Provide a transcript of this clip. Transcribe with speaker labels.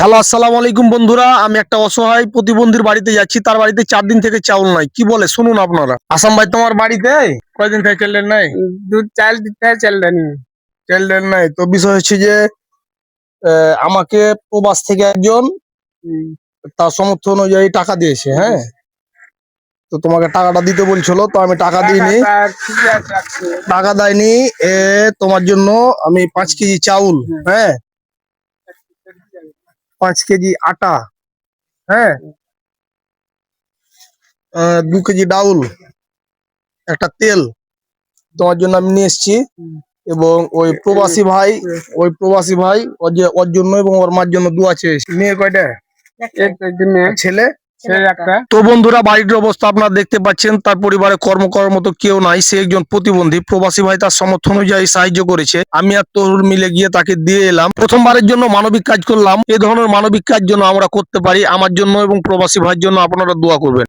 Speaker 1: Hello, আসসালামু আলাইকুম বন্ধুরা। আমি একটা অসহায় প্রতিবন্ধীর বাড়িতে যাচ্ছি। তার বাড়িতে 4 দিন থেকে চাউল নাই। কি বলে শুনুন আপনারা। আসাম ভাই, তোমার বাড়িতে কয়দিন থেকে চাল ডাল নাই?
Speaker 2: दूध चाल देता है चल रही
Speaker 1: চাল ডাল নাই তো বিষয় হচ্ছে যে আমাকে প্রবাস থেকে একজন তার সমর্থ অনুযায়ী টাকা দিয়েছে। হ্যাঁ, তো তোমাকে টাকাটা দিতে বলছিল, তো আমি টাকা দিইনি। টাকা দেয়নি। এ তোমার জন্য আমি 5 কেজি চাউল, হ্যাঁ, 5 কেজি আটা, হ্যাঁ, 2 কেজি ডাউল, একটা তেল তোমার জন্য আমি নিয়ে এসেছি। এবং ওই প্রবাসী ভাই ওর জন্য এবং ওর মার জন্য দোয়া চেয়েছি। মেয়ে কয়টা?
Speaker 2: एक दिन में
Speaker 1: ছেলে?
Speaker 2: छह रखता
Speaker 1: তো বন্ধুরা, বাড়ির অবস্থা আপনারা দেখতে পাচ্ছেন। তার পরিবারে কর্ম করার মতো কেউ নাই। সে একজন প্রতিবন্ধী। প্রবাসী ভাই তার সমর্থন অনুযায়ী সাহায্য করেছে। আমি আর তরুণ মিলে গিয়ে তাকে দিয়ে এলাম। প্রথমবারের জন্য মানবিক কাজ করলাম। এ ধরনের মানবিক কাজ যেন আমরা করতে পারি। আমার জন্য এবং প্রবাসী ভাইয়ের জন্য আপনারা দোয়া করবেন।